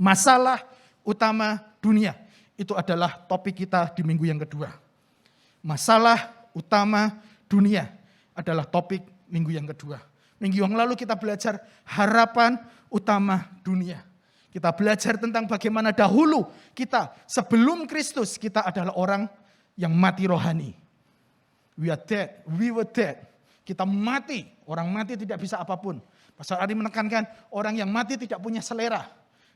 Masalah utama dunia. Itu adalah topik kita di minggu yang kedua. Masalah utama dunia adalah topik minggu yang kedua. Minggu yang lalu kita belajar harapan utama dunia. Kita belajar tentang bagaimana dahulu kita sebelum Kristus kita adalah orang yang mati rohani. We are dead, we were dead. Kita mati, orang mati tidak bisa apapun. Pastor Ari menekankan orang yang mati tidak punya selera.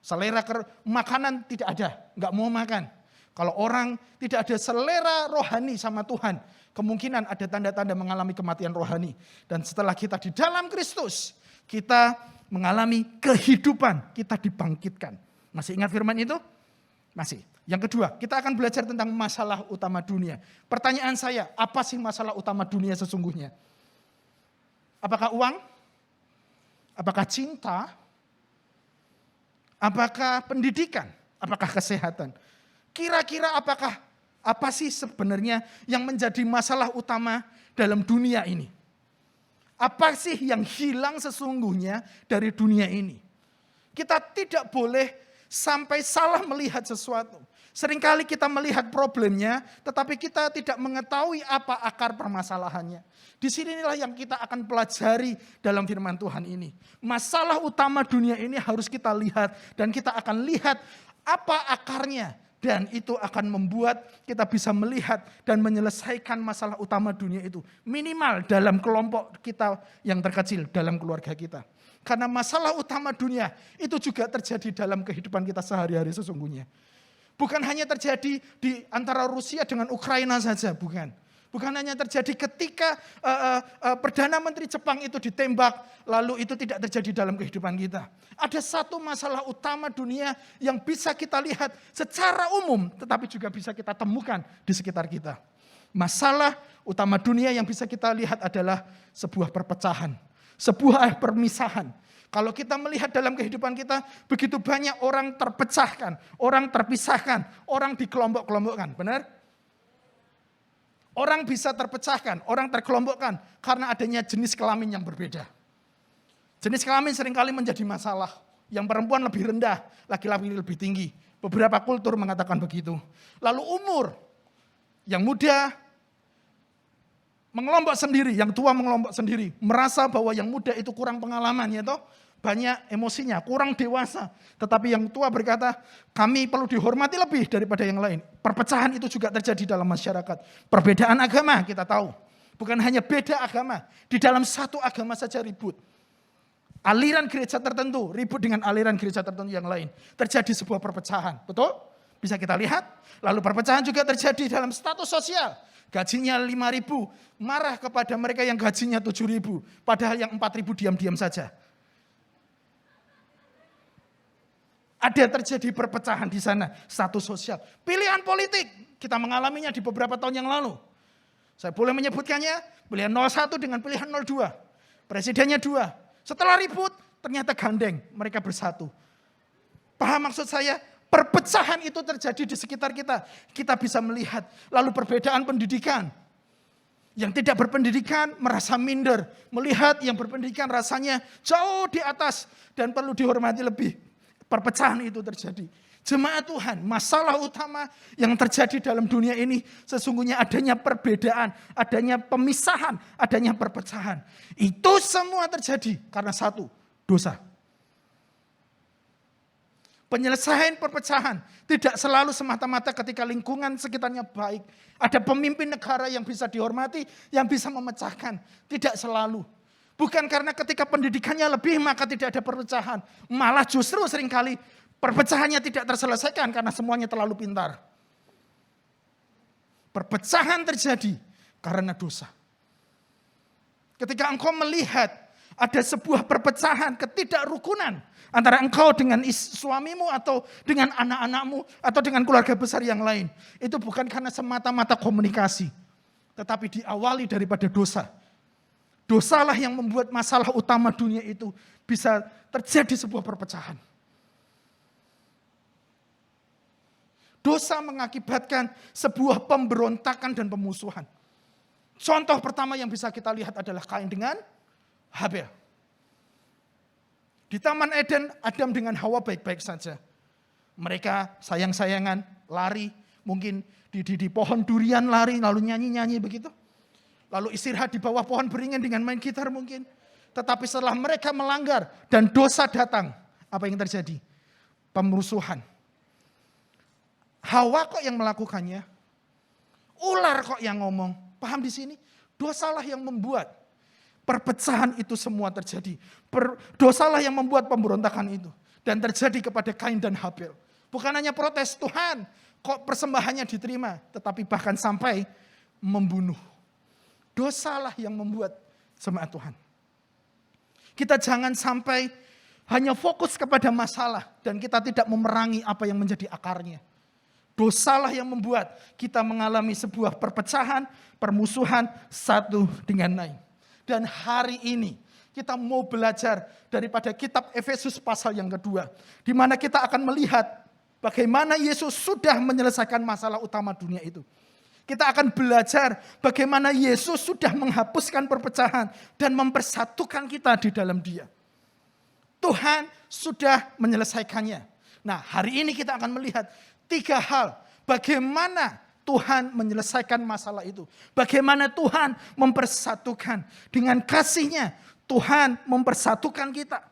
Selera makanan tidak ada, nggak mau makan. Kalau orang tidak ada selera rohani sama Tuhan, kemungkinan ada tanda-tanda mengalami kematian rohani. Dan setelah kita di dalam Kristus, kita mengalami kehidupan, kita dibangkitkan. Masih ingat firman itu? Masih. Yang kedua, kita akan belajar tentang masalah utama dunia. Pertanyaan saya, apa sih masalah utama dunia sesungguhnya? Apakah uang? Apakah cinta? Apakah pendidikan? Apakah kesehatan? Kira-kira apa sih sebenarnya yang menjadi masalah utama dalam dunia ini? Apa sih yang hilang sesungguhnya dari dunia ini? Kita tidak boleh sampai salah melihat sesuatu. Seringkali kita melihat problemnya, tetapi kita tidak mengetahui apa akar permasalahannya. Di sinilah yang kita akan pelajari dalam firman Tuhan ini. Masalah utama dunia ini harus kita lihat, dan kita akan lihat apa akarnya. Dan itu akan membuat kita bisa melihat dan menyelesaikan masalah utama dunia itu. Minimal dalam kelompok kita yang terkecil, dalam keluarga kita. Karena masalah utama dunia itu juga terjadi dalam kehidupan kita sehari-hari sesungguhnya. Bukan hanya terjadi di antara Rusia dengan Ukraina saja, bukan. Bukan hanya terjadi ketika Perdana Menteri Jepang itu ditembak, lalu itu tidak terjadi dalam kehidupan kita. Ada satu masalah utama dunia yang bisa kita lihat secara umum, tetapi juga bisa kita temukan di sekitar kita. Masalah utama dunia yang bisa kita lihat adalah sebuah perpecahan, sebuah permisahan. Kalau kita melihat dalam kehidupan kita, begitu banyak orang terpecahkan, orang terpisahkan, orang dikelompok-kelompokkan, benar? Orang bisa terpecahkan, orang terkelompokkan karena adanya jenis kelamin yang berbeda. Jenis kelamin seringkali menjadi masalah. Yang perempuan lebih rendah, laki-laki lebih tinggi. Beberapa kultur mengatakan begitu. Lalu umur, yang muda mengelompok sendiri, yang tua mengelompok sendiri. Merasa bahwa yang muda itu kurang pengalaman, ya toh? Banyak emosinya, kurang dewasa. Tetapi yang tua berkata, kami perlu dihormati lebih daripada yang lain. Perpecahan itu juga terjadi dalam masyarakat. Perbedaan agama kita tahu. Bukan hanya beda agama. Di dalam satu agama saja ribut. Aliran gereja tertentu ribut dengan aliran gereja tertentu yang lain. Terjadi sebuah perpecahan. Betul? Bisa kita lihat. Lalu perpecahan juga terjadi dalam status sosial. Gajinya 5.000, marah kepada mereka yang gajinya 7.000. Padahal yang 4.000 diam-diam saja. Ada terjadi perpecahan di sana, status sosial. Pilihan politik, kita mengalaminya di beberapa tahun yang lalu. Saya boleh menyebutkannya, pilihan 01 dengan pilihan 02. Presidennya 2. Setelah ribut, ternyata gandeng, mereka bersatu. Paham maksud saya? Perpecahan itu terjadi di sekitar kita. Kita bisa melihat, lalu perbedaan pendidikan. Yang tidak berpendidikan merasa minder. Melihat yang berpendidikan rasanya jauh di atas dan perlu dihormati lebih. Perpecahan itu terjadi. Jemaat Tuhan, masalah utama yang terjadi dalam dunia ini sesungguhnya adanya perbedaan, adanya pemisahan, adanya perpecahan. Itu semua terjadi karena satu, dosa. Penyelesaian perpecahan tidak selalu semata-mata ketika lingkungan sekitarnya baik. Ada pemimpin negara yang bisa dihormati, yang bisa memecahkan. Tidak selalu. Bukan karena ketika pendidikannya lebih maka tidak ada perpecahan. Malah justru seringkali perpecahannya tidak terselesaikan karena semuanya terlalu pintar. Perpecahan terjadi karena dosa. Ketika engkau melihat ada sebuah perpecahan, ketidakrukunan antara engkau dengan suamimu atau dengan anak-anakmu atau dengan keluarga besar yang lain. Itu bukan karena semata-mata komunikasi. Tetapi diawali daripada dosa. Dosalah yang membuat masalah utama dunia itu bisa terjadi sebuah perpecahan. Dosa mengakibatkan sebuah pemberontakan dan pemusuhan. Contoh pertama yang bisa kita lihat adalah Kain dengan Habel. Di Taman Eden, Adam dengan Hawa baik-baik saja. Mereka sayang-sayangan, lari, mungkin di pohon durian lari, lalu nyanyi-nyanyi begitu. Lalu istirahat di bawah pohon beringin dengan main gitar mungkin. Tetapi setelah mereka melanggar dan dosa datang, apa yang terjadi? Pemusuhan. Hawa kok yang melakukannya? Ular kok yang ngomong? Paham di sini? Dosalah yang membuat perpecahan itu semua terjadi. Dosalah yang membuat pemberontakan itu. Dan terjadi kepada Kain dan Habel. Bukan hanya protes, Tuhan kok persembahannya diterima. Tetapi bahkan sampai membunuh. Dosalah yang membuat jemaat Tuhan. Kita jangan sampai hanya fokus kepada masalah. Dan kita tidak memerangi apa yang menjadi akarnya. Dosalah yang membuat kita mengalami sebuah perpecahan, permusuhan satu dengan lain. Dan hari ini kita mau belajar daripada kitab Efesus pasal yang kedua. Di mana kita akan melihat bagaimana Yesus sudah menyelesaikan masalah utama dunia itu. Kita akan belajar bagaimana Yesus sudah menghapuskan perpecahan dan mempersatukan kita di dalam Dia. Tuhan sudah menyelesaikannya. Nah, hari ini kita akan melihat 3 hal bagaimana Tuhan menyelesaikan masalah itu. Bagaimana Tuhan mempersatukan. Dengan kasih-Nya Tuhan mempersatukan kita.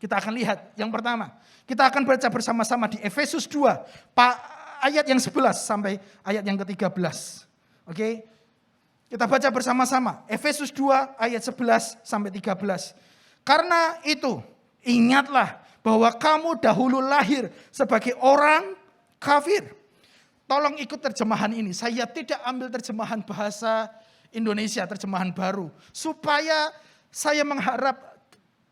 Kita akan lihat yang pertama. Kita akan baca bersama-sama di Efesus 2. Ayat yang 11 sampai ayat yang ke-13. Oke? Kita baca bersama-sama. Efesus 2 ayat 11 sampai 13. Karena itu ingatlah bahwa kamu dahulu lahir sebagai orang kafir. Tolong ikut terjemahan ini. Saya tidak ambil terjemahan bahasa Indonesia, terjemahan baru. Supaya saya mengharap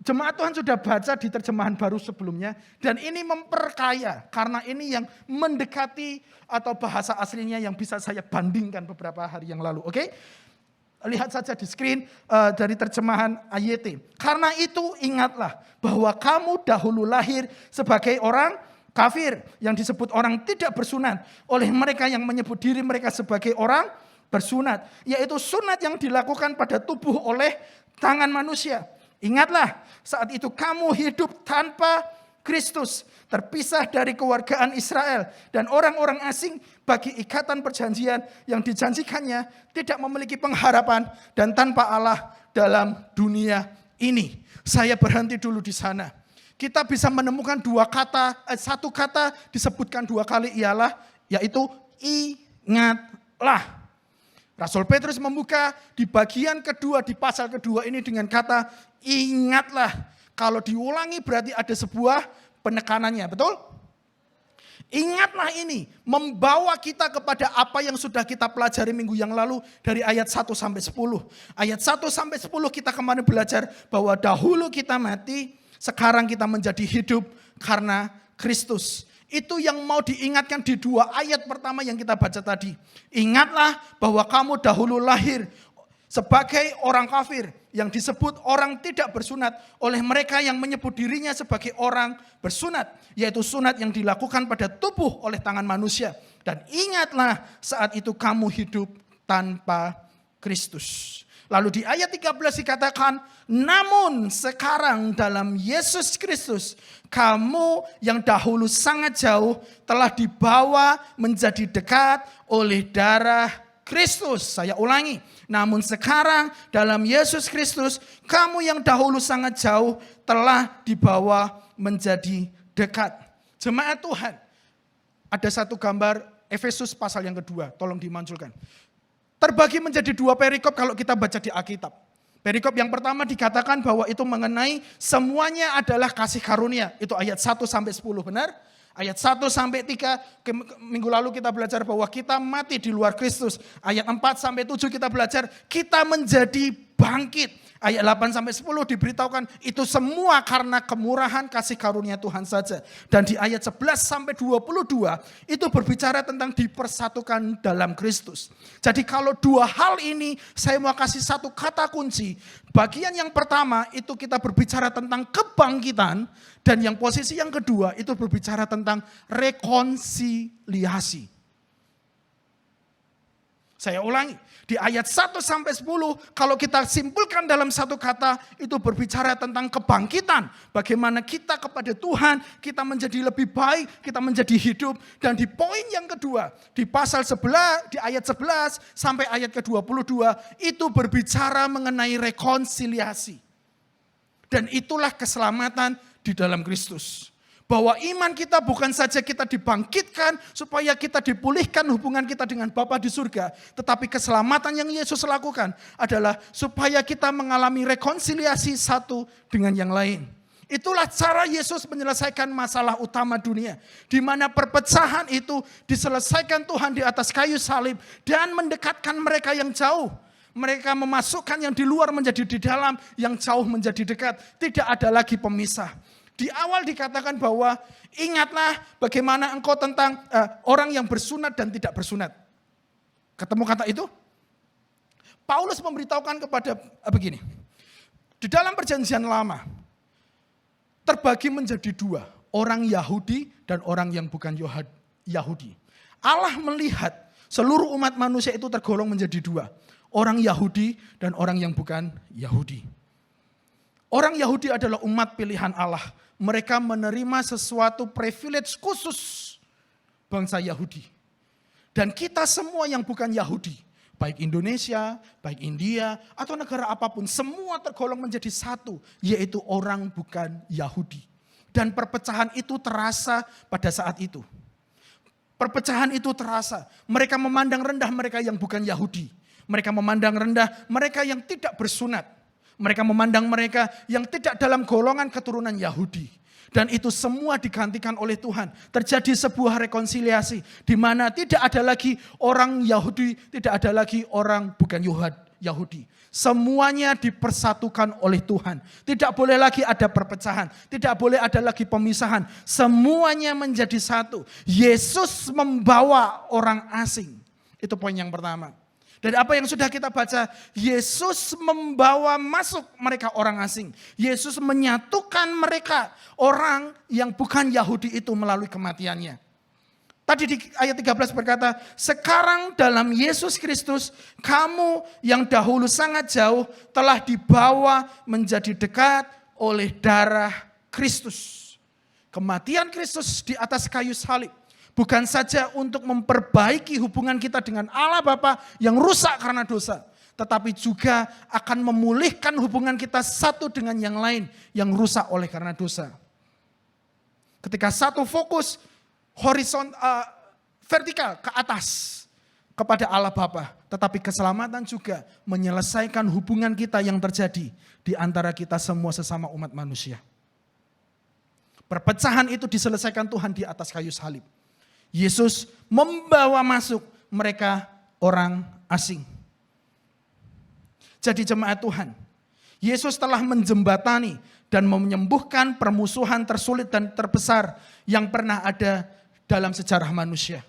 jemaat Tuhan sudah baca di terjemahan baru sebelumnya. Dan ini memperkaya. Karena ini yang mendekati atau bahasa aslinya yang bisa saya bandingkan beberapa hari yang lalu. Oke? Lihat saja di screen dari terjemahan AYT. Karena itu ingatlah bahwa kamu dahulu lahir sebagai orang kafir yang disebut orang tidak bersunat oleh mereka yang menyebut diri mereka sebagai orang bersunat. Yaitu sunat yang dilakukan pada tubuh oleh tangan manusia. Ingatlah saat itu kamu hidup tanpa Kristus. Terpisah dari kewargaan Israel dan orang-orang asing bagi ikatan perjanjian yang dijanjikannya tidak memiliki pengharapan dan tanpa Allah dalam dunia ini. Saya berhenti dulu di sana. Kita bisa menemukan satu kata disebutkan 2 kali ialah yaitu ingatlah. Rasul Petrus membuka di bagian kedua di pasal kedua ini dengan kata ingatlah. Kalau diulangi berarti ada sebuah penekanannya, betul? Ingatlah ini membawa kita kepada apa yang sudah kita pelajari minggu yang lalu dari ayat 1 sampai 10. Ayat 1 sampai 10 kita kemarin belajar bahwa dahulu kita mati, sekarang kita menjadi hidup karena Kristus. Itu yang mau diingatkan di 2 ayat pertama yang kita baca tadi. Ingatlah bahwa kamu dahulu lahir sebagai orang kafir yang disebut orang tidak bersunat oleh mereka yang menyebut dirinya sebagai orang bersunat. Yaitu sunat yang dilakukan pada tubuh oleh tangan manusia. Dan ingatlah saat itu kamu hidup tanpa Kristus. Lalu di ayat 13 dikatakan, namun sekarang dalam Yesus Kristus, kamu yang dahulu sangat jauh telah dibawa menjadi dekat oleh darah Kristus. Saya ulangi, namun sekarang dalam Yesus Kristus, kamu yang dahulu sangat jauh telah dibawa menjadi dekat. Jemaat Tuhan, ada satu gambar Efesus pasal yang kedua, tolong dimunculkan. Terbagi menjadi 2 perikop kalau kita baca di Alkitab. Perikop yang pertama dikatakan bahwa itu mengenai semuanya adalah kasih karunia. Itu ayat 1 sampai 10, benar? Ayat 1 sampai 3, minggu lalu kita belajar bahwa kita mati di luar Kristus. Ayat 4 sampai 7 kita belajar kita menjadi bangkit. Ayat 8 sampai 10 diberitahukan itu semua karena kemurahan kasih karunia Tuhan saja. Dan di ayat 11 sampai 22 itu berbicara tentang dipersatukan dalam Kristus. Jadi kalau 2 hal ini saya mau kasih satu kata kunci. Bagian yang pertama itu kita berbicara tentang kebangkitan. Dan yang posisi yang kedua itu berbicara tentang rekonsiliasi. Saya ulangi, di ayat 1 sampai 10 kalau kita simpulkan dalam satu kata itu berbicara tentang kebangkitan. Bagaimana kita kepada Tuhan, kita menjadi lebih baik, kita menjadi hidup. Dan di poin yang kedua, di pasal 11, di ayat 11 sampai ayat ke-22 itu berbicara mengenai rekonsiliasi. Dan itulah keselamatan di dalam Kristus. Bahwa iman kita bukan saja kita dibangkitkan supaya kita dipulihkan hubungan kita dengan Bapa di surga. Tetapi keselamatan yang Yesus lakukan adalah supaya kita mengalami rekonsiliasi satu dengan yang lain. Itulah cara Yesus menyelesaikan masalah utama dunia. Di mana perpecahan itu diselesaikan Tuhan di atas kayu salib dan mendekatkan mereka yang jauh. Mereka memasukkan yang di luar menjadi di dalam, yang jauh menjadi dekat. Tidak ada lagi pemisah. Di awal dikatakan bahwa ingatlah bagaimana engkau tentang orang yang bersunat dan tidak bersunat. Ketemu kata itu? Paulus memberitahukan kepada begini. Di dalam perjanjian lama terbagi menjadi dua. Orang Yahudi dan orang yang bukan Yahudi. Allah melihat seluruh umat manusia itu tergolong menjadi dua. Orang Yahudi dan orang yang bukan Yahudi. Orang Yahudi adalah umat pilihan Allah. Mereka menerima sesuatu privilege khusus bangsa Yahudi. Dan kita semua yang bukan Yahudi, baik Indonesia, baik India, atau negara apapun, semua tergolong menjadi satu, yaitu orang bukan Yahudi. Dan perpecahan itu terasa pada saat itu. Perpecahan itu terasa. Mereka memandang rendah mereka yang bukan Yahudi. Mereka memandang rendah mereka yang tidak bersunat. Mereka memandang mereka yang tidak dalam golongan keturunan Yahudi. Dan itu semua digantikan oleh Tuhan. Terjadi sebuah rekonsiliasi. Di mana tidak ada lagi orang Yahudi, tidak ada lagi orang bukan Yahudi. Semuanya dipersatukan oleh Tuhan. Tidak boleh lagi ada perpecahan. Tidak boleh ada lagi pemisahan. Semuanya menjadi satu. Yesus membawa orang asing. Itu poin yang pertama. Dari apa yang sudah kita baca, Yesus membawa masuk mereka orang asing. Yesus menyatukan mereka orang yang bukan Yahudi itu melalui kematiannya. Tadi di ayat 13 berkata, sekarang dalam Yesus Kristus, kamu yang dahulu sangat jauh telah dibawa menjadi dekat oleh darah Kristus. Kematian Kristus di atas kayu salib. Bukan saja untuk memperbaiki hubungan kita dengan Allah Bapa yang rusak karena dosa. Tetapi juga akan memulihkan hubungan kita satu dengan yang lain yang rusak oleh karena dosa. Ketika satu fokus vertikal ke atas kepada Allah Bapa. Tetapi keselamatan juga menyelesaikan hubungan kita yang terjadi di antara kita semua sesama umat manusia. Perpecahan itu diselesaikan Tuhan di atas kayu salib. Yesus membawa masuk mereka orang asing. Jadi jemaat Tuhan, Yesus telah menjembatani dan menyembuhkan permusuhan tersulit dan terbesar yang pernah ada dalam sejarah manusia.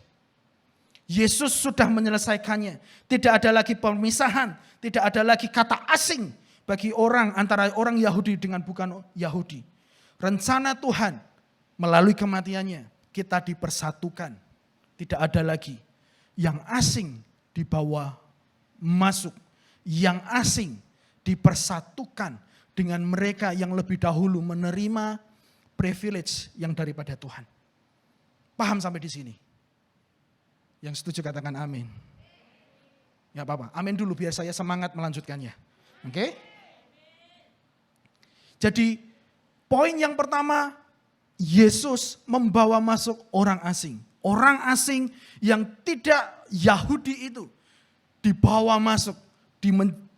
Yesus sudah menyelesaikannya. Tidak ada lagi pemisahan, tidak ada lagi kata asing bagi orang antara orang Yahudi dengan bukan Yahudi. Rencana Tuhan melalui kematiannya kita dipersatukan. Tidak ada lagi yang asing dibawa masuk. Yang asing dipersatukan dengan mereka yang lebih dahulu menerima privilege yang daripada Tuhan. Paham sampai di sini? Yang setuju katakan amin. Ya apa-apa, amin dulu biar saya semangat melanjutkannya. Oke? Jadi poin yang pertama, Yesus membawa masuk orang asing. Orang asing yang tidak Yahudi itu dibawa masuk,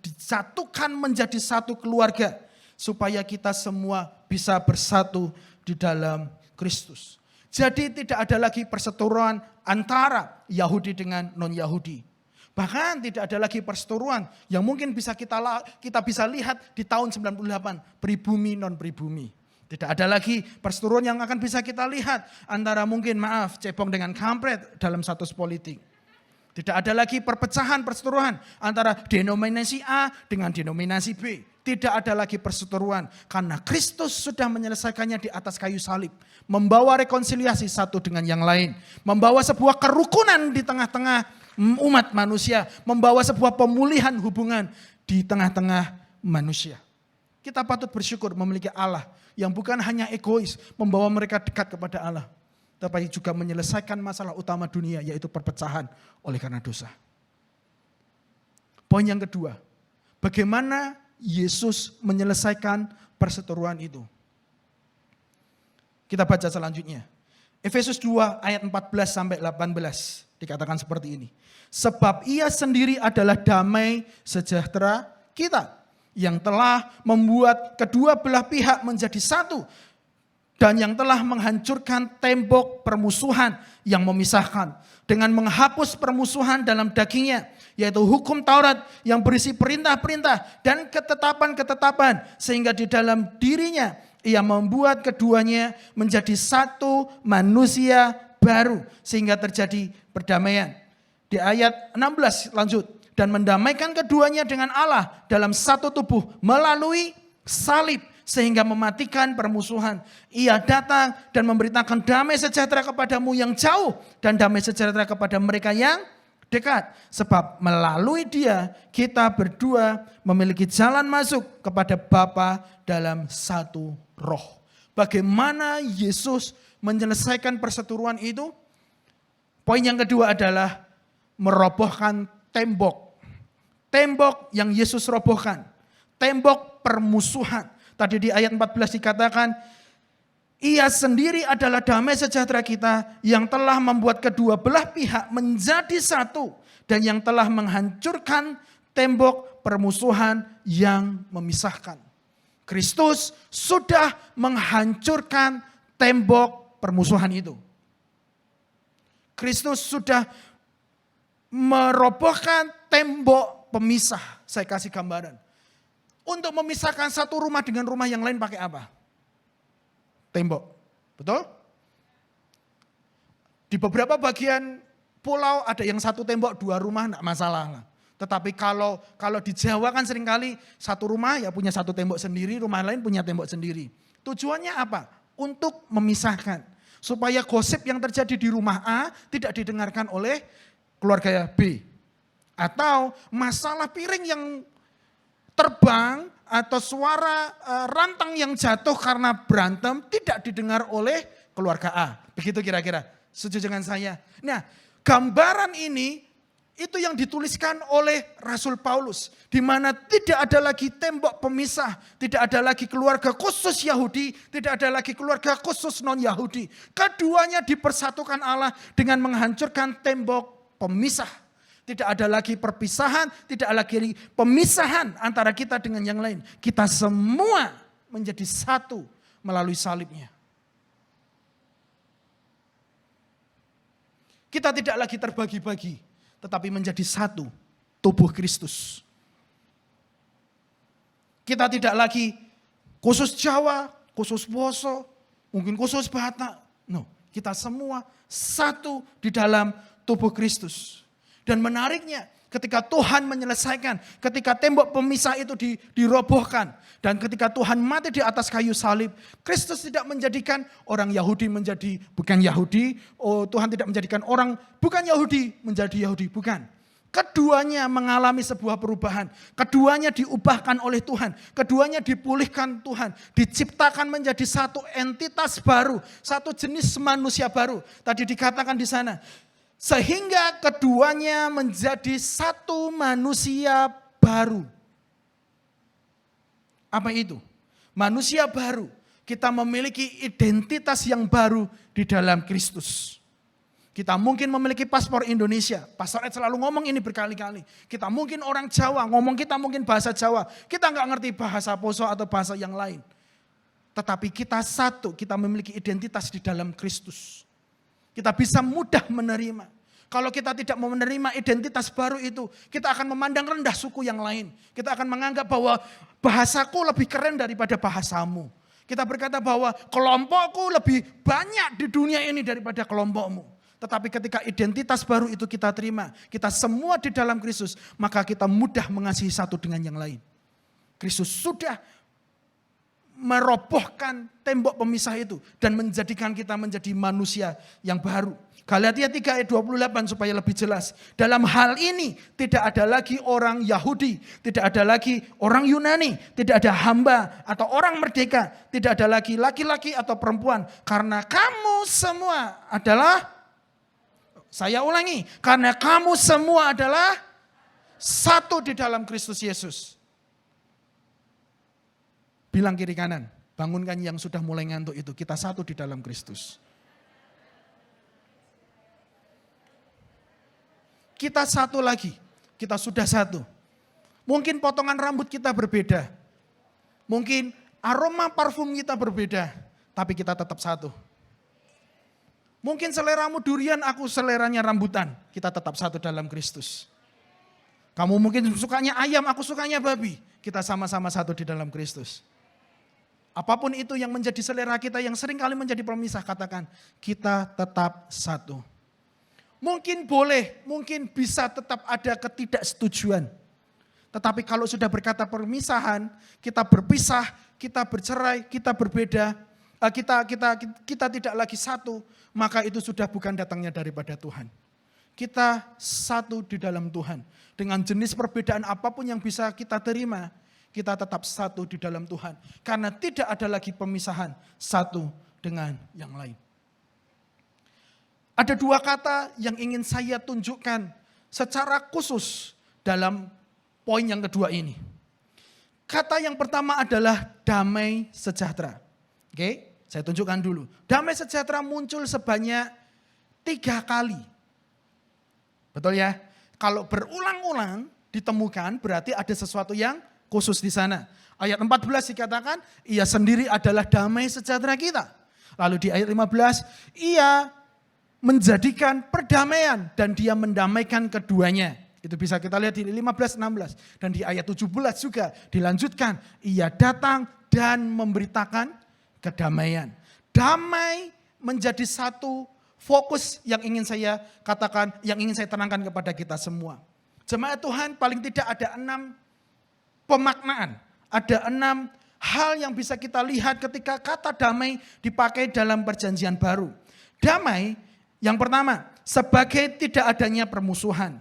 disatukan menjadi satu keluarga. Supaya kita semua bisa bersatu di dalam Kristus. Jadi tidak ada lagi perseteruan antara Yahudi dengan non-Yahudi. Bahkan tidak ada lagi perseteruan yang mungkin bisa kita bisa lihat di tahun 98, pribumi non-pribumi. Tidak ada lagi perseteruan yang akan bisa kita lihat antara mungkin cebong dengan kampret dalam status politik. Tidak ada lagi perpecahan perseteruan antara denominasi A dengan denominasi B. Tidak ada lagi perseteruan karena Kristus sudah menyelesaikannya di atas kayu salib. Membawa rekonsiliasi satu dengan yang lain. Membawa sebuah kerukunan di tengah-tengah umat manusia, membawa sebuah pemulihan hubungan di tengah-tengah manusia. Kita patut bersyukur memiliki Allah yang bukan hanya egois, membawa mereka dekat kepada Allah, tapi juga menyelesaikan masalah utama dunia, yaitu perpecahan oleh karena dosa. Poin yang kedua, bagaimana Yesus menyelesaikan perseteruan itu. Kita baca selanjutnya. Efesus 2 ayat 14 sampai 18 dikatakan seperti ini. Sebab ia sendiri adalah damai sejahtera kita yang telah membuat kedua belah pihak menjadi satu dan yang telah menghancurkan tembok permusuhan yang memisahkan dengan menghapus permusuhan dalam dagingnya, yaitu hukum Taurat yang berisi perintah-perintah dan ketetapan-ketetapan, sehingga di dalam dirinya ia membuat keduanya menjadi satu manusia baru sehingga terjadi perdamaian. Di ayat 16 lanjut, dan mendamaikan keduanya dengan Allah dalam satu tubuh melalui salib sehingga mematikan permusuhan. Ia datang dan memberitakan damai sejahtera kepadamu yang jauh dan damai sejahtera kepada mereka yang dekat. Sebab melalui dia kita berdua memiliki jalan masuk kepada Bapa dalam satu roh. Bagaimana Yesus menyelesaikan perseteruan itu? Poin yang kedua adalah merobohkan tembok. Tembok yang Yesus robohkan. Tembok permusuhan. Tadi di ayat 14 dikatakan, ia sendiri adalah damai sejahtera kita yang telah membuat kedua belah pihak menjadi satu dan yang telah menghancurkan tembok permusuhan yang memisahkan. Kristus sudah menghancurkan tembok permusuhan itu. Kristus sudah merobohkan tembok pemisah. Saya kasih gambaran. Untuk memisahkan satu rumah dengan rumah yang lain pakai apa? Tembok. Betul? Di beberapa bagian pulau ada yang satu tembok dua rumah enggak masalah. Tetapi kalau di Jawa kan seringkali satu rumah ya punya satu tembok sendiri, rumah lain punya tembok sendiri. Tujuannya apa? Untuk memisahkan. Supaya gosip yang terjadi di rumah A tidak didengarkan oleh keluarga B. Atau masalah piring yang terbang atau suara rantang yang jatuh karena berantem tidak didengar oleh keluarga A. Begitu kira-kira. Setuju dengan saya? Nah, gambaran ini itu yang dituliskan oleh Rasul Paulus. Di mana tidak ada lagi tembok pemisah. Tidak ada lagi keluarga khusus Yahudi. Tidak ada lagi keluarga khusus non-Yahudi. Keduanya dipersatukan Allah dengan menghancurkan tembok pemisah. Tidak ada lagi perpisahan, tidak ada lagi pemisahan antara kita dengan yang lain. Kita semua menjadi satu melalui salibnya. Kita tidak lagi terbagi-bagi, tetapi menjadi satu tubuh Kristus. Kita tidak lagi khusus Jawa, khusus Woso, mungkin khusus Batak. No, kita semua satu di dalam tubuh Kristus. Dan menariknya ketika Tuhan menyelesaikan, ketika tembok pemisah itu dirobohkan. Dan ketika Tuhan mati di atas kayu salib, Kristus tidak menjadikan orang Yahudi menjadi bukan Yahudi. Oh, Tuhan tidak menjadikan orang bukan Yahudi menjadi Yahudi, bukan. Keduanya mengalami sebuah perubahan. Keduanya diubahkan oleh Tuhan. Keduanya dipulihkan Tuhan. Diciptakan menjadi satu entitas baru. Satu jenis manusia baru. Tadi dikatakan di sana. Sehingga keduanya menjadi satu manusia baru. Apa itu? Manusia baru. Kita memiliki identitas yang baru di dalam Kristus. Kita mungkin memiliki paspor Indonesia. Pastor Ed selalu ngomong ini berkali-kali. Kita mungkin orang Jawa, ngomong kita mungkin bahasa Jawa. Kita nggak ngerti bahasa Poso atau bahasa yang lain. Tetapi kita satu, kita memiliki identitas di dalam Kristus. Kita bisa mudah menerima. Kalau kita tidak mau menerima identitas baru itu, kita akan memandang rendah suku yang lain. Kita akan menganggap bahwa bahasaku lebih keren daripada bahasamu. Kita berkata bahwa kelompokku lebih banyak di dunia ini daripada kelompokmu. Tetapi ketika identitas baru itu kita terima, kita semua di dalam Kristus, maka kita mudah mengasihi satu dengan yang lain. Kristus sudah merobohkan tembok pemisah itu dan menjadikan kita menjadi manusia yang baru. Galatia 3 ayat 28 supaya lebih jelas. Dalam hal ini tidak ada lagi orang Yahudi, tidak ada lagi orang Yunani, tidak ada hamba atau orang merdeka, tidak ada lagi laki-laki atau perempuan. Karena kamu semua adalah, saya ulangi, karena kamu semua adalah satu di dalam Kristus Yesus. Bilang kiri kanan, bangunkan yang sudah mulai ngantuk itu, kita satu di dalam Kristus. Kita satu lagi, kita sudah satu. Mungkin potongan rambut kita berbeda. Mungkin aroma parfum kita berbeda, tapi kita tetap satu. Mungkin seleramu durian, aku seleranya rambutan. Kita tetap satu dalam Kristus. Kamu mungkin sukanya ayam, aku sukanya babi. Kita sama-sama satu di dalam Kristus. Apapun itu yang menjadi selera kita yang sering kali menjadi pemisah, katakan kita tetap satu. Mungkin boleh, mungkin bisa tetap ada ketidaksetujuan. Tetapi kalau sudah berkata permisahan, kita berpisah, kita bercerai, kita berbeda, kita tidak lagi satu, maka itu sudah bukan datangnya daripada Tuhan. Kita satu di dalam Tuhan. Dengan jenis perbedaan apapun yang bisa kita terima, kita tetap satu di dalam Tuhan. Karena tidak ada lagi pemisahan satu dengan yang lain. Ada dua kata yang ingin saya tunjukkan secara khusus dalam poin yang kedua ini. Kata yang pertama adalah damai sejahtera. Oke, saya tunjukkan dulu. Damai sejahtera muncul sebanyak 3 kali. Betul ya? Kalau berulang-ulang ditemukan berarti ada sesuatu yang khusus di sana. Ayat 14 dikatakan, ia sendiri adalah damai sejahtera kita. Lalu di ayat 15, ia menjadikan perdamaian dan dia mendamaikan keduanya. Itu bisa kita lihat di 15-16. Dan di ayat 17 juga dilanjutkan, ia datang dan memberitakan kedamaian. Damai menjadi satu fokus yang ingin saya katakan, yang ingin saya terangkan kepada kita semua. Jemaat Tuhan, paling tidak ada 6 pemaknaan. Ada 6 hal yang bisa kita lihat ketika kata damai dipakai dalam perjanjian baru. Damai yang pertama, sebagai tidak adanya permusuhan.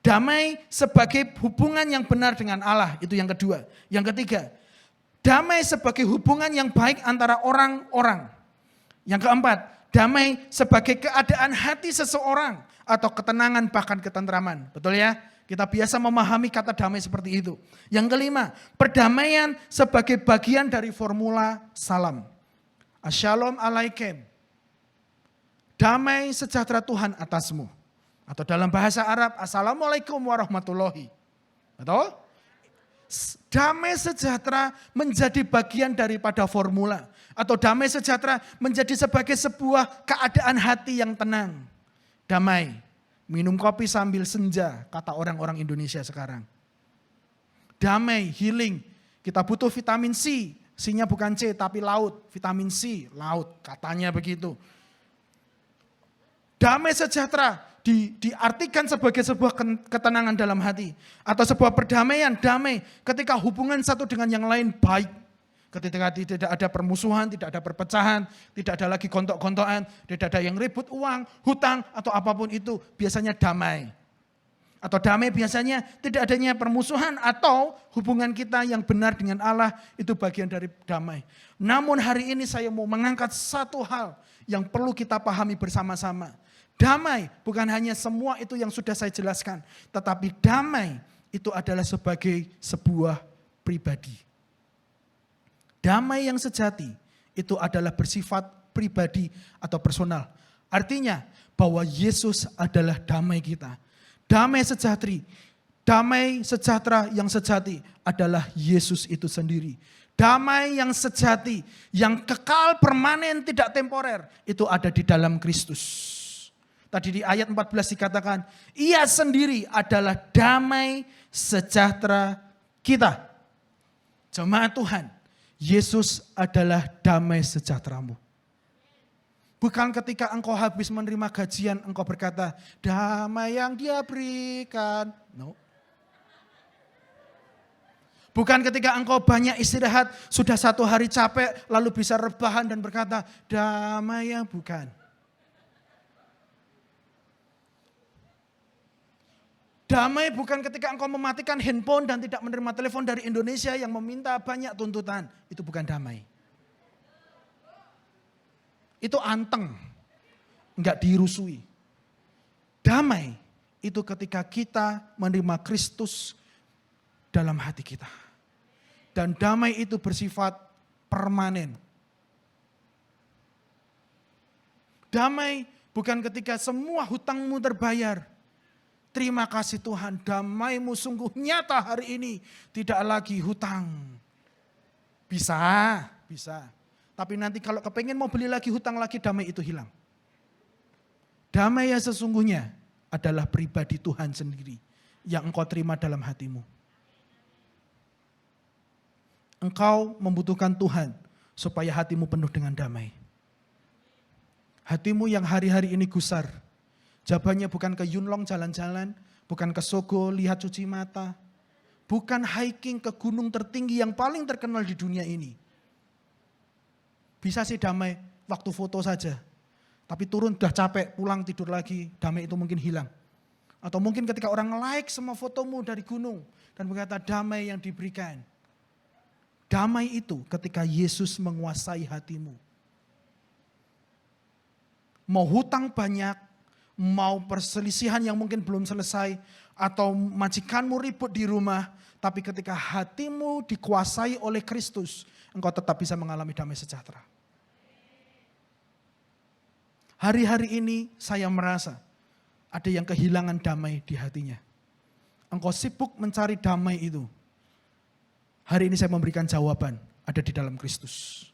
Damai sebagai hubungan yang benar dengan Allah, itu yang kedua. Yang ketiga, damai sebagai hubungan yang baik antara orang-orang. Yang keempat, damai sebagai keadaan hati seseorang atau ketenangan bahkan ketentraman. Betul ya? Kita biasa memahami kata damai seperti itu. Yang kelima, perdamaian sebagai bagian dari formula salam. Ashalom alaikum. Damai sejahtera Tuhan atasmu. Atau dalam bahasa Arab, Assalamualaikum warahmatullahi. Betul? Damai sejahtera menjadi bagian daripada formula. Atau damai sejahtera menjadi sebagai sebuah keadaan hati yang tenang. Damai. Minum kopi sambil senja, kata orang-orang Indonesia sekarang. Damai, healing. Kita butuh vitamin C. C-nya bukan C, tapi laut. Vitamin C, laut. Katanya begitu. Damai sejahtera diartikan sebagai sebuah ketenangan dalam hati. Atau sebuah perdamaian, damai. Ketika hubungan satu dengan yang lain baik. Ketika tidak ada permusuhan, tidak ada perpecahan, tidak ada lagi gontok-gontokan, tidak ada yang ribut uang, hutang, atau apapun itu. Biasanya damai. Atau damai biasanya tidak adanya permusuhan atau hubungan kita yang benar dengan Allah itu bagian dari damai. Namun hari ini saya mau mengangkat satu hal yang perlu kita pahami bersama-sama. Damai bukan hanya semua itu yang sudah saya jelaskan. Tetapi damai itu adalah sebagai sebuah pribadi. Damai yang sejati itu adalah bersifat pribadi atau personal. Artinya bahwa Yesus adalah damai kita. Damai sejahtera yang sejati adalah Yesus itu sendiri. Damai yang sejati, yang kekal, permanen, tidak temporer, itu ada di dalam Kristus. Tadi di ayat 14 dikatakan, ia sendiri adalah damai sejahtera kita. Jemaat Tuhan, Yesus adalah damai sejahteramu. Bukan ketika engkau habis menerima gajian, engkau berkata, damai yang dia berikan. No. Bukan ketika engkau banyak istirahat, sudah 1 hari capek, lalu bisa rebahan dan berkata, damai ya, bukan. Damai bukan ketika engkau mematikan handphone dan tidak menerima telepon dari Indonesia yang meminta banyak tuntutan. Itu bukan damai. Itu anteng, enggak dirusui. Damai itu ketika kita menerima Kristus dalam hati kita. Dan damai itu bersifat permanen. Damai bukan ketika semua hutangmu terbayar. Terima kasih Tuhan, damai-Mu sungguh nyata hari ini. Tidak lagi hutang. Bisa. Tapi nanti kalau kepengen mau beli lagi hutang lagi, damai itu hilang. Damai yang sesungguhnya adalah pribadi Tuhan sendiri yang engkau terima dalam hatimu. Engkau membutuhkan Tuhan supaya hatimu penuh dengan damai. Hatimu yang hari-hari ini gusar, jawabannya bukan ke Yunlong jalan-jalan, bukan ke Sogo lihat cuci mata, bukan hiking ke gunung tertinggi yang paling terkenal di dunia ini. Bisa sih damai waktu foto saja, tapi turun udah capek, pulang tidur lagi, damai itu mungkin hilang. Atau mungkin ketika orang like semua fotomu dari gunung dan berkata damai yang diberikan. Damai itu ketika Yesus menguasai hatimu. Mau hutang banyak, mau perselisihan yang mungkin belum selesai, atau majikanmu ribut di rumah, tapi ketika hatimu dikuasai oleh Kristus, engkau tetap bisa mengalami damai sejahtera. Hari-hari ini saya merasa ada yang kehilangan damai di hatinya. Engkau sibuk mencari damai itu. Hari ini saya memberikan jawaban, ada di dalam Kristus.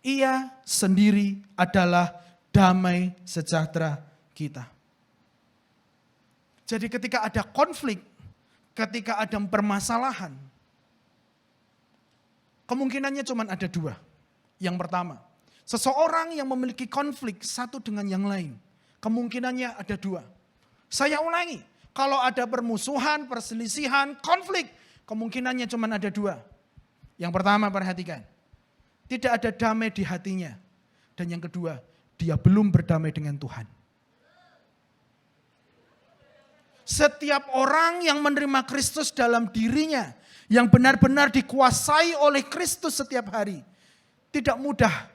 Ia sendiri adalah damai sejahtera kita. Jadi ketika ada konflik, ketika ada permasalahan, kemungkinannya cuma ada 2. Yang pertama, seseorang yang memiliki konflik satu dengan yang lain, kemungkinannya ada 2. Saya ulangi, kalau ada permusuhan, perselisihan, konflik, kemungkinannya cuma ada 2. Yang pertama, perhatikan. Tidak ada damai di hatinya. Dan yang kedua, dia belum berdamai dengan Tuhan. Setiap orang yang menerima Kristus dalam dirinya, yang benar-benar dikuasai oleh Kristus setiap hari, tidak mudah,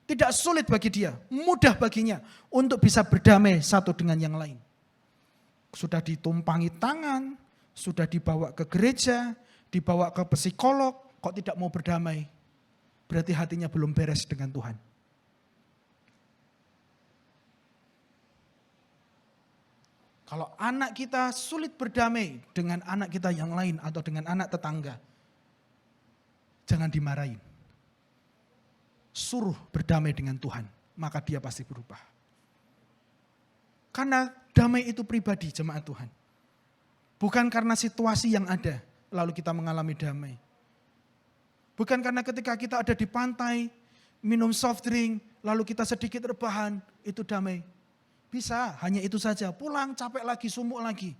tidak sulit bagi dia, mudah baginya untuk bisa berdamai satu dengan yang lain. Sudah ditumpangi tangan, sudah dibawa ke gereja, dibawa ke psikolog, kok tidak mau berdamai? Berarti hatinya belum beres dengan Tuhan. Kalau anak kita sulit berdamai dengan anak kita yang lain atau dengan anak tetangga, jangan dimarahin. Suruh berdamai dengan Tuhan, maka dia pasti berubah. Karena damai itu pribadi jemaat Tuhan. Bukan karena situasi yang ada, lalu kita mengalami damai. Bukan karena ketika kita ada di pantai, minum soft drink, lalu kita sedikit rebahan, itu damai. Bisa, hanya itu saja. Pulang, capek lagi, sumuk lagi.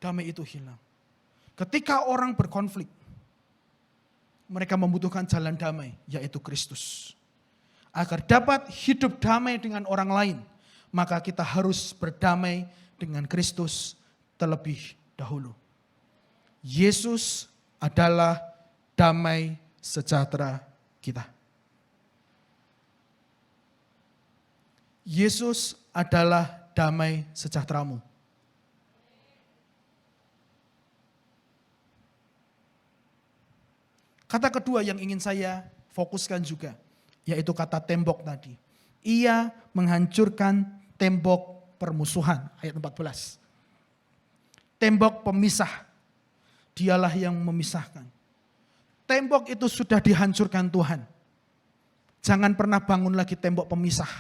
Damai itu hilang. Ketika orang berkonflik, mereka membutuhkan jalan damai, yaitu Kristus. Agar dapat hidup damai dengan orang lain, maka kita harus berdamai dengan Kristus terlebih dahulu. Yesus adalah damai sejahtera kita. Yesus adalah damai sejahteramu. Kata kedua yang ingin saya fokuskan juga, yaitu kata tembok tadi. Ia menghancurkan tembok permusuhan, ayat 14. Tembok pemisah, dialah yang memisahkan. Tembok itu sudah dihancurkan Tuhan. Jangan pernah bangun lagi tembok pemisah.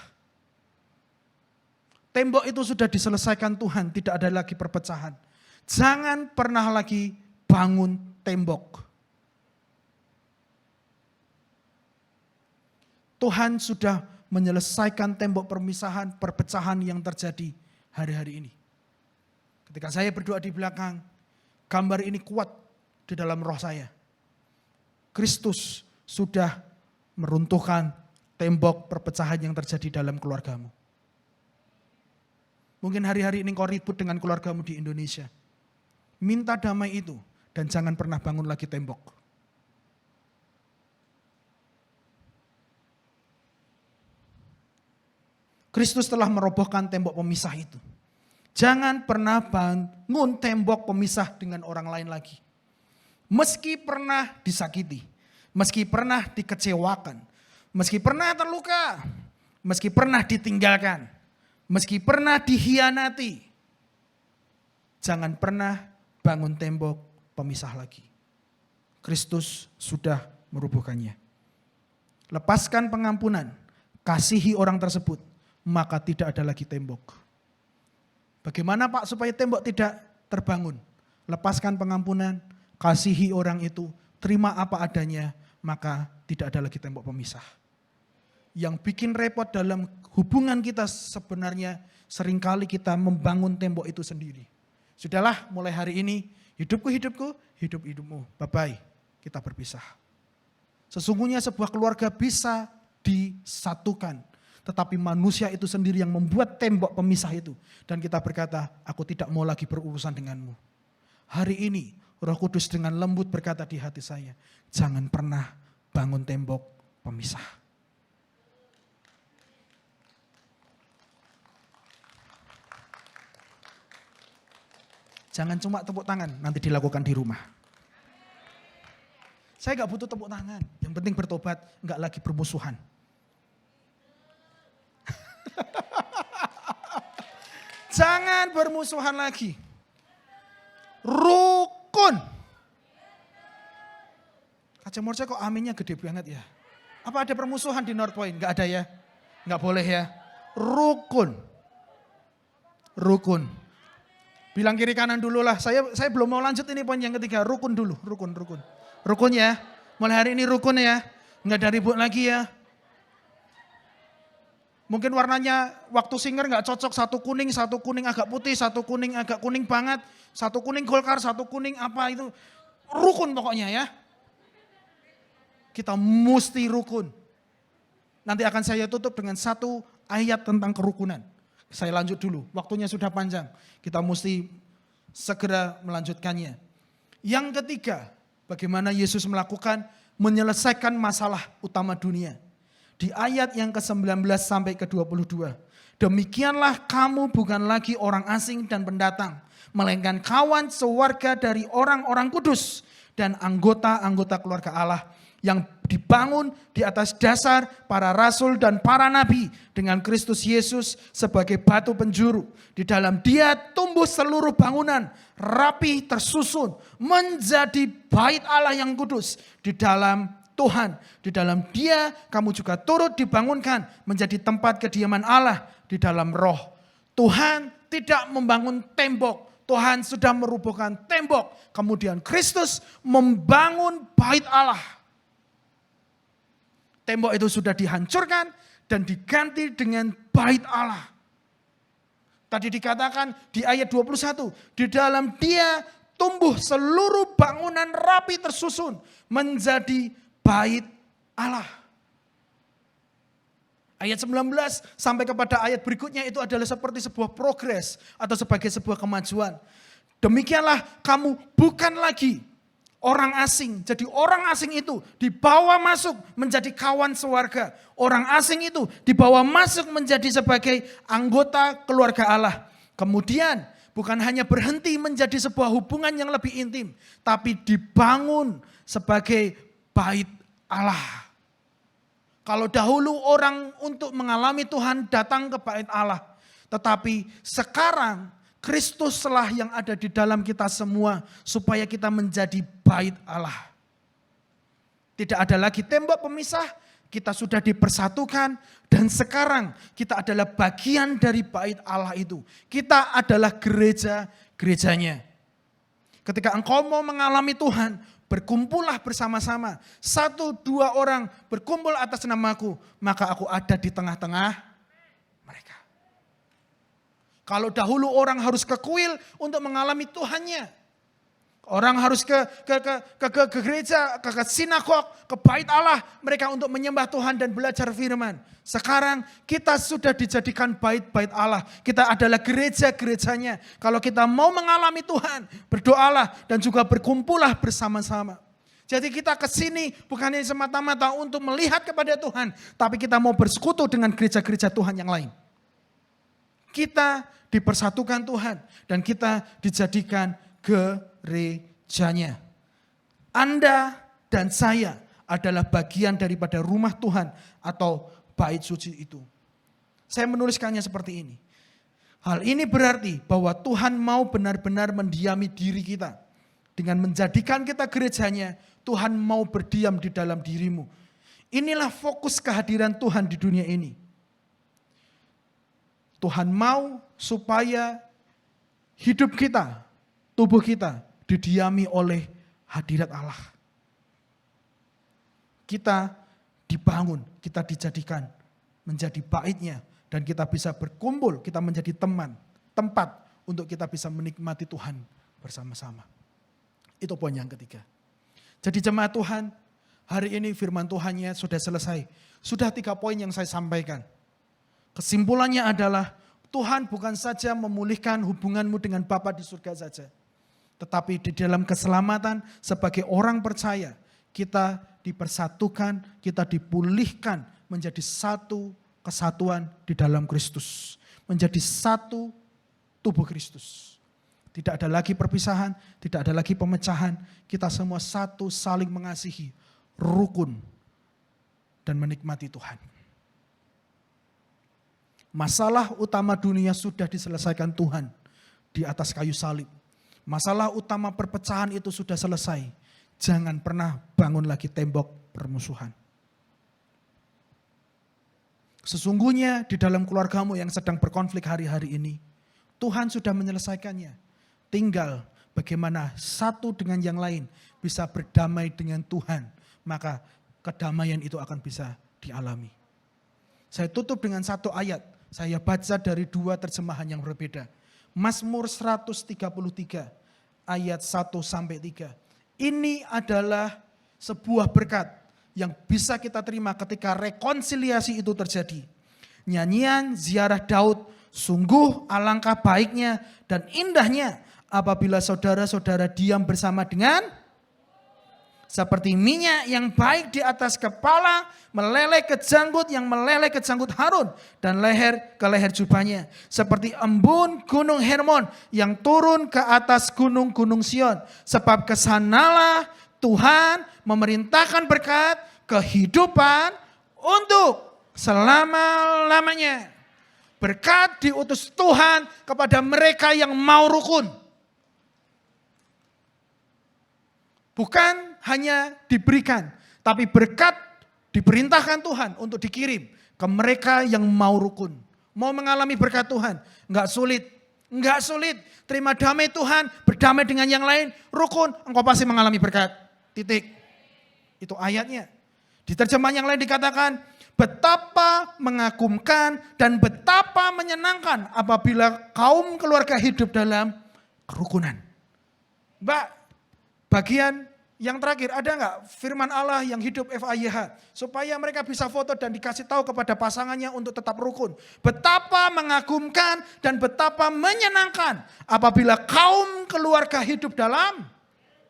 Tembok itu sudah diselesaikan Tuhan, tidak ada lagi perpecahan. Jangan pernah lagi bangun tembok. Tuhan sudah menyelesaikan tembok permisahan, perpecahan yang terjadi hari-hari ini. Ketika saya berdoa di belakang, Gambar ini kuat di dalam roh saya. Kristus sudah meruntuhkan tembok perpecahan yang terjadi dalam keluargamu. Mungkin hari-hari ini kau ribut dengan keluargamu di Indonesia. Minta damai itu dan jangan pernah bangun lagi tembok. Kristus telah merobohkan tembok pemisah itu. Jangan pernah bangun tembok pemisah dengan orang lain lagi. Meski pernah disakiti, meski pernah dikecewakan, meski pernah terluka, meski pernah ditinggalkan, meski pernah dikhianati, jangan pernah bangun tembok pemisah lagi. Kristus sudah merobohkannya. Lepaskan pengampunan, kasihi orang tersebut, maka tidak ada lagi tembok. Bagaimana Pak supaya tembok tidak terbangun? Lepaskan pengampunan, kasihi orang itu, terima apa adanya, maka tidak ada lagi tembok pemisah. Yang bikin repot dalam hubungan kita sebenarnya seringkali kita membangun tembok itu sendiri. Sudahlah, mulai hari ini hidupku, hidup hidupmu. Bye-bye, kita berpisah. Sesungguhnya sebuah keluarga bisa disatukan. Tetapi manusia itu sendiri yang membuat tembok pemisah itu. Dan kita berkata, aku tidak mau lagi berurusan denganmu. Hari ini Roh Kudus dengan lembut berkata di hati saya, jangan pernah bangun tembok pemisah. Jangan cuma tepuk tangan, nanti dilakukan di rumah. Saya gak butuh tepuk tangan, yang penting bertobat, gak lagi bermusuhan. Jangan bermusuhan lagi. Rukun. Kaca Morse kok aminnya gede banget ya. Apa ada permusuhan di North Point? Gak ada ya? Gak boleh ya. Rukun. Rukun. Bilang kiri kanan dulu lah. Saya belum mau lanjut ini poin yang ketiga. Rukun dulu. Rukun. Rukun ya. Mulai hari ini rukun ya. Gak ada ribut lagi ya. Mungkin warnanya waktu singer gak cocok. Satu kuning agak putih, satu kuning agak kuning banget. Satu kuning Golkar, satu kuning apa itu. Rukun pokoknya ya. Kita mesti rukun. Nanti akan saya tutup dengan satu ayat tentang kerukunan. Saya lanjut dulu, waktunya sudah panjang. Kita mesti segera melanjutkannya. Yang ketiga, bagaimana Yesus menyelesaikan masalah utama dunia. Di ayat yang ke-19 sampai ke-22. Demikianlah kamu bukan lagi orang asing dan pendatang, melainkan kawan sewarga dari orang-orang kudus dan anggota-anggota keluarga Allah yang dibangun di atas dasar para rasul dan para nabi dengan Kristus Yesus sebagai batu penjuru. Di dalam Dia tumbuh seluruh bangunan rapi tersusun menjadi bait Allah yang kudus di dalam Tuhan. Di dalam Dia kamu juga turut dibangunkan menjadi tempat kediaman Allah di dalam roh. Tuhan tidak membangun tembok. Tuhan sudah merubuhkan tembok. Kemudian Kristus membangun bait Allah. Tembok itu sudah dihancurkan dan diganti dengan bait Allah. Tadi dikatakan di ayat 21. Di dalam Dia tumbuh seluruh bangunan rapi tersusun menjadi bait Allah. Ayat 19 sampai kepada ayat berikutnya itu adalah seperti sebuah progres atau sebagai sebuah kemajuan. Demikianlah kamu bukan lagi orang asing. Jadi orang asing itu dibawa masuk menjadi kawan sewarga. Orang asing itu dibawa masuk menjadi sebagai anggota keluarga Allah. Kemudian bukan hanya berhenti menjadi sebuah hubungan yang lebih intim. Tapi dibangun sebagai bait Allah. Kalau dahulu orang untuk mengalami Tuhan datang ke bait Allah. Tetapi sekarang Kristuslah yang ada di dalam kita semua supaya kita menjadi bait Allah. Tidak ada lagi tembok pemisah, kita sudah dipersatukan dan sekarang kita adalah bagian dari bait Allah itu. Kita adalah gerejanya. Ketika engkau mau mengalami Tuhan, berkumpullah bersama-sama. 1-2 orang berkumpul atas namaku, maka aku ada di tengah-tengah mereka. Kalau dahulu orang harus ke kuil untuk mengalami Tuhannya. Orang harus ke gereja, ke sinagog, ke bait Allah. Mereka untuk menyembah Tuhan dan belajar firman. Sekarang kita sudah dijadikan bait-bait Allah. Kita adalah gereja-gerejanya. Kalau kita mau mengalami Tuhan, berdoalah dan juga berkumpullah bersama-sama. Jadi kita ke sini bukan hanya semata-mata untuk melihat kepada Tuhan. Tapi kita mau bersekutu dengan gereja-gereja Tuhan yang lain. Kita dipersatukan Tuhan. Dan kita dijadikan gerejanya. Anda dan saya adalah bagian daripada rumah Tuhan atau bait suci itu. Saya menuliskannya seperti ini. Hal ini berarti bahwa Tuhan mau benar-benar mendiami diri kita. Dengan menjadikan kita gerejanya, Tuhan mau berdiam di dalam dirimu. Inilah fokus kehadiran Tuhan di dunia ini. Tuhan mau supaya hidup kita, tubuh kita didiami oleh hadirat Allah. Kita dibangun, kita dijadikan menjadi baitnya. Dan kita bisa berkumpul, kita menjadi teman, tempat untuk kita bisa menikmati Tuhan bersama-sama. Itu poin yang ketiga. Jadi jemaat Tuhan, hari ini firman Tuhannya sudah selesai. Sudah 3 poin yang saya sampaikan. Kesimpulannya adalah Tuhan bukan saja memulihkan hubunganmu dengan Bapa di surga saja. Tetapi di dalam keselamatan sebagai orang percaya, kita dipersatukan, kita dipulihkan menjadi satu kesatuan di dalam Kristus. Menjadi satu tubuh Kristus. Tidak ada lagi perpisahan, tidak ada lagi pemecahan. Kita semua satu saling mengasihi, rukun, dan menikmati Tuhan. Masalah utama dunia sudah diselesaikan Tuhan di atas kayu salib. Masalah utama perpecahan itu sudah selesai. Jangan pernah bangun lagi tembok permusuhan. Sesungguhnya di dalam keluargamu yang sedang berkonflik hari-hari ini, Tuhan sudah menyelesaikannya. Tinggal bagaimana satu dengan yang lain bisa berdamai dengan Tuhan. Maka kedamaian itu akan bisa dialami. Saya tutup dengan satu ayat. Saya baca dari 2 terjemahan yang berbeda. Mazmur 133 ayat 1-3. Ini adalah sebuah berkat yang bisa kita terima ketika rekonsiliasi itu terjadi. Nyanyian ziarah Daud, sungguh alangkah baiknya dan indahnya apabila saudara-saudara diam bersama dengan seperti minyak yang baik di atas kepala, meleleh ke janggut yang meleleh ke janggut Harun dan leher ke leher jubahnya. Seperti embun gunung Hermon yang turun ke atas gunung-gunung Sion. Sebab kesanalah Tuhan memerintahkan berkat kehidupan untuk selama-lamanya. Berkat diutus Tuhan kepada mereka yang mau rukun. Bukan hanya diberikan, tapi berkat diperintahkan Tuhan untuk dikirim ke mereka yang mau rukun. Mau mengalami berkat Tuhan, enggak sulit. Terima damai Tuhan, berdamai dengan yang lain, rukun, engkau pasti mengalami berkat. Titik. Itu ayatnya. Di terjemahan yang lain dikatakan, betapa mengagumkan dan betapa menyenangkan apabila kaum keluarga hidup dalam kerukunan. Mbak, bagian yang terakhir, ada nggak firman Allah yang hidup FAYH? Supaya mereka bisa foto dan dikasih tahu kepada pasangannya untuk tetap rukun. Betapa mengagumkan dan betapa menyenangkan apabila kaum keluarga hidup dalam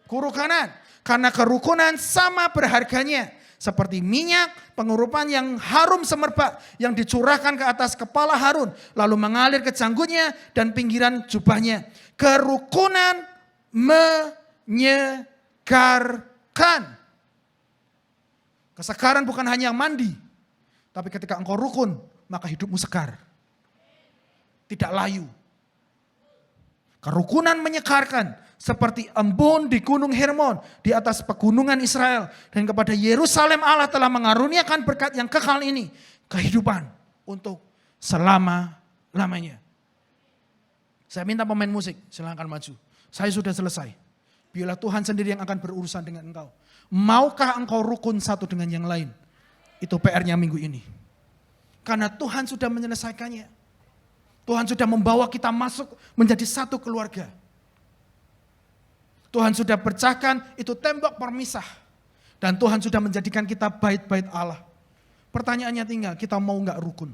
kerukunan. Karena kerukunan sama berharganya. Seperti minyak pengurupan yang harum semerbak yang dicurahkan ke atas kepala Harun. Lalu mengalir ke janggutnya dan pinggiran jubahnya. Kerukunan menyegarkan. Kesegaran bukan hanya mandi, tapi ketika engkau rukun, maka hidupmu segar. Tidak layu. Kerukunan menyegarkan seperti embun di gunung Hermon di atas pegunungan Israel. Dan kepada Yerusalem Allah telah mengaruniakan berkat yang kekal ini. Kehidupan untuk selama-lamanya. Saya minta pemain musik, silakan maju. Saya sudah selesai. Biarlah Tuhan sendiri yang akan berurusan dengan engkau. Maukah engkau rukun satu dengan yang lain? Itu PR-nya minggu ini. Karena Tuhan sudah menyelesaikannya. Tuhan sudah membawa kita masuk menjadi satu keluarga. Tuhan sudah pecahkan itu tembok permisah. Dan Tuhan sudah menjadikan kita bait-bait Allah. Pertanyaannya tinggal, kita mau nggak rukun?